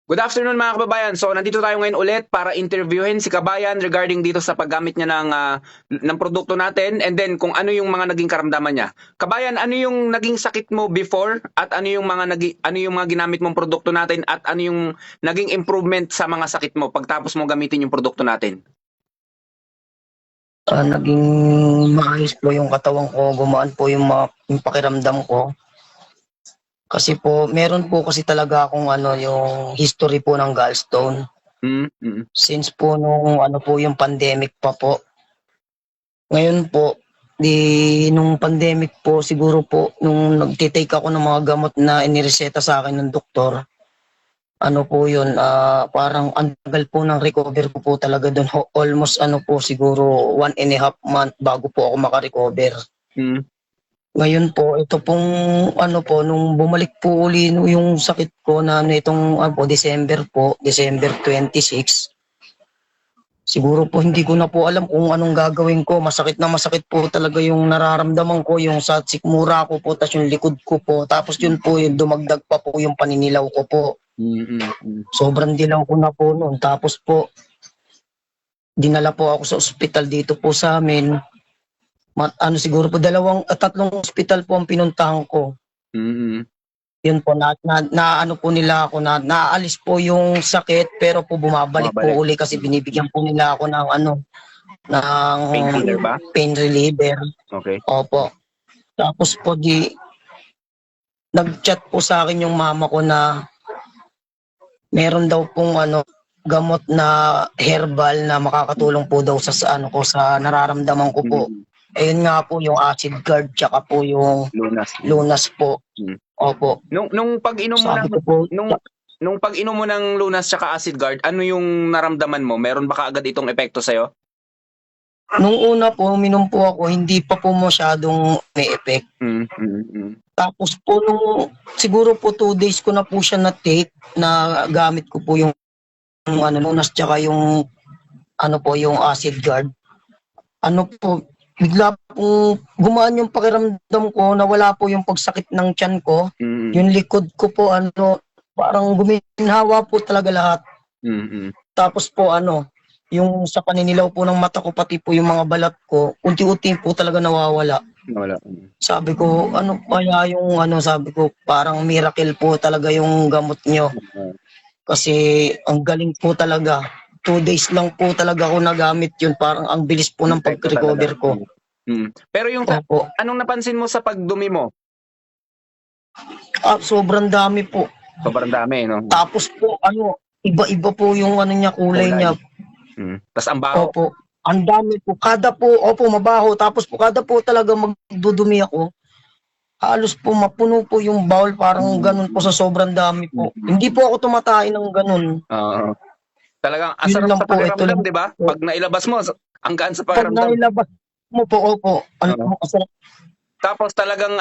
Good afternoon mga kababayan. So nandito tayo ngayon ulit para interviewin si Kabayan regarding dito sa paggamit niya ng produkto natin and then kung ano yung mga naging karamdaman niya. Kabayan, ano yung naging sakit mo before at ano yung mga ginamit mong produkto natin at ano yung naging improvement sa mga sakit mo pagtapos mo gamitin yung produkto natin? Naging maayos po yung katawan ko, gumaan po yung pakiramdam ko. Kasi po, meron po kasi talaga akong yung history po ng gallstone. Mm, mm, Since po nung po yung pandemic pa po. Ngayon po, nung pandemic po, siguro po, nung nagtitake ako ng mga gamot na inireseta sa akin ng doktor, ano po yun, parang ang tagal po ng recover ko po talaga doon. Almost po siguro 1.5 month bago po ako makarecover. mm. Ngayon po, ito pong nung bumalik po uli yung sakit ko na itong December 26. Siguro po hindi ko na po alam kung anong gagawin ko. Masakit na masakit po talaga yung nararamdaman ko, yung sa sikmura ko po, tapos yung likod ko po. Tapos yun po, yung dumagdag pa po yung paninilaw ko po. Mm, mm, mm. Sobrang dilaw ko na po noon. Tapos po, dinala po ako sa ospital dito po sa amin. Siguro po tatlong ospital po ang pinuntahan ko. Mm, Yun po, na po nila ako, naalis po yung sakit, pero po bumabalik po Mabalik. uli kasi binibigyan po nila ako ng ng Painkiller ba? pain reliever. Okay. Opo. Tapos po nag-chat po sa akin yung mama ko na meron daw pong gamot na herbal na makakatulong po daw sa nararamdaman ko po. Mm, Ayun nga po yung acid guard tsaka po yung lunas. lunas po. Mm. Opo. Nung pag-inom mo Sabi ng ko po, nung pag-inom mo ng Lunas tsaka Acid Guard, ano yung naramdaman mo? Meron ba kaagad itong epekto sa'yo? nung una po, uminom po ako, hindi pa po masyadong may effect. Mm, mm, mm. Tapos po siguro po 2 days ko na po siya na-take, na gamit ko po yung lunas tsaka yung yung acid guard. Bigla po gumaan yung pakiramdam ko, nawala po yung pagsakit ng tiyan ko. Mm, Yung likod ko po parang guminhawa po talaga lahat. mm, mm. Tapos po yung sa paninilaw po ng mata ko, pati po yung mga balat ko, unti-unti po talaga nawawala. Wala. Mm. Sabi ko, ano kaya yung sabi ko, parang miracle po talaga yung gamot nyo. Kasi ang galing po talaga. 2 days lang po talaga ako nagamit yun. Parang ang bilis po ng Epekto pag-recover talaga. ko. Mm. Pero Opo. anong napansin mo sa pagdumi mo? Sobrang dami po. Sobrang dami, no? Tapos po, iba-iba po yung niya, kulay niya. Mm. Tas ang baho. Opo. Ang dami po. Mabaho. Tapos po, kada po talaga magdudumi ako, halos po mapuno po yung bowl, parang ganun po sa sobrang dami po. Hindi po ako tumatay ng ganun. Oo. Talagang ang Yun sarap lang sa po, ito pakiramdam, lang di ba? po. Pag nailabas mo, ang gaan sa Pag pakiramdam. nailabas mo po, opo, Oo. masarap. Tapos talagang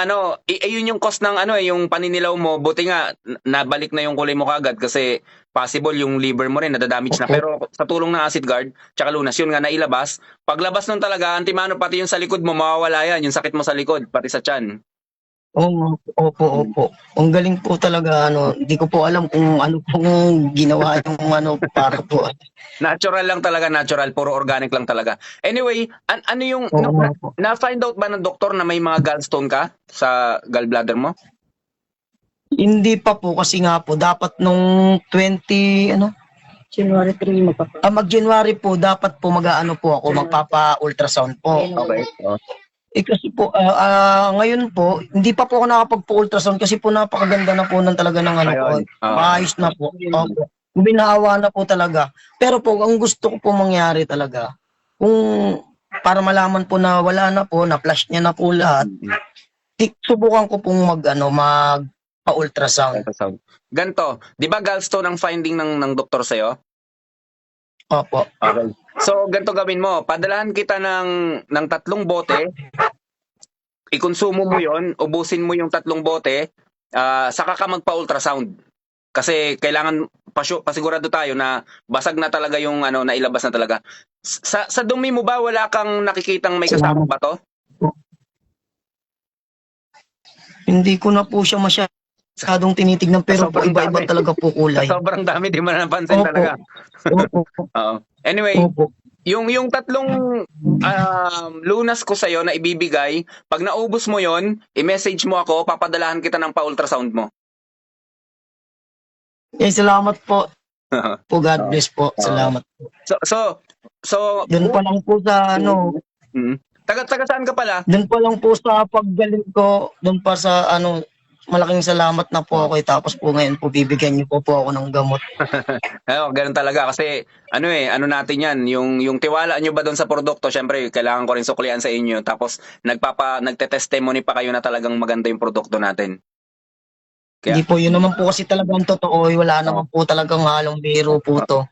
yun yung cost ng yung paninilaw mo. Buti nga nabalik na yung kulay mo kagad kasi possible yung liver mo rin nadadamage na. Opo. Pero sa tulong ng Acid Guard, tsaka Lunas, yun nga nailabas. Paglabas nun talaga, antimano pati yung sa likod mo, mawawala yan. Yung sakit mo sa likod, pati sa tiyan. Opo. Ang galing po talaga, hindi ko po alam kung ano pong ginawa yung para po. Natural lang talaga, natural. Puro organic lang talaga. Anyway, ano yung, Oo nga po. na-find out ba ng doktor na may mga gallstone ka sa gallbladder mo? Hindi pa po kasi nga po, dapat nung January 3 magpapa. mag-January po, dapat po po ako, magpapa-ultrasound po. Okay. Oh. Kasi po, ngayon po, hindi pa po ako nakapagpa-ultrasound kasi po napakaganda na po talaga ng ko. Ayun. Maayos na po. Opo. Binaawa na po talaga. Pero po, ang gusto ko po mangyari talaga, kung para malaman po na wala na po, na-flash niya na po lahat, subukan ko pong magpa-ultrasound. Ultrasound. Ganto, 'di ba gallstone ang finding ng doktor sa'yo? Opo. Okay. So, ganito gawin mo. Padalahan kita ng 3 bote. Ikonsumo mo yon, ubusin mo yung 3 bote, saka ka magpa-ultrasound. Kasi kailangan pasigurado tayo na basag na talaga yung nailabas na talaga. Sa dumi mo ba, wala kang nakikitang may kasamang bato? Hindi ko na po siya masyadong tinitignan pero po Sobrang iba-iba dami. talaga po kulay. Sobrang dami, di mo na napansin Opo. talaga. Opo. Oo. Anyway, Opo. yung tatlong lunas ko sa'yo na ibibigay, pag naubos mo yon, i-message mo ako, papadalahan kita ng pa-ultrasound mo. Eh, salamat po. Po, God Oo. bless po. Salamat po. So, Doon pa lang po sa ano, taga saan ka pala? doon pa lang po sa paggaling ko, doon pa sa ano, malaking salamat na po ako. Tapos po ngayon po bibigyan niyo po ako ng gamot. Ganun talaga kasi ano natin 'yan, yung tiwala nyo ba doon sa produkto, syempre kailangan ko rin suklian sa inyo. Tapos nagte-testimony pa kayo na talagang maganda yung produkto natin. Hindi Kaya po, yun naman po kasi talagang totoo. Wala naman po talagang halong biro po to.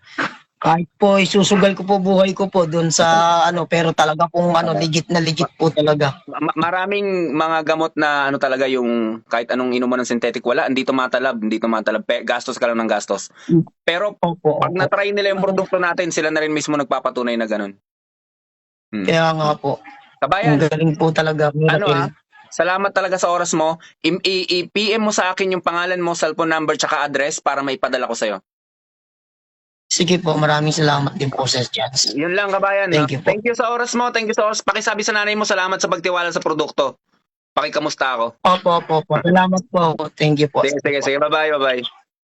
Kahit po isusugal ko po buhay ko po doon sa ano, pero talaga pong ano, legit na legit po talaga. maraming mga gamot na ano talaga yung kahit anong inuman ng synthetic wala, hindi tumatalab. Gastos ka lang ng gastos. Pero Opo, pag opo. na-try nila yung produkto natin, sila na rin mismo nagpapatunay na ganun. Kaya nga po, ang Kabayan, galing po talaga. Miracle. salamat talaga sa oras mo. I-PM mo sa akin yung pangalan mo, cellphone number, tsaka address para maipadala ko sa'yo. Sige po, maraming salamat din po sa chance. Yun lang, kabayan. Thank you po. Thank you sa oras mo. Thank you sa oras. Pakisabi sa nanay mo, salamat sa pagtiwala sa produkto. Pakikamusta ako. Opo, opo, opo. Salamat po. Thank you po. Sige. Bye-bye.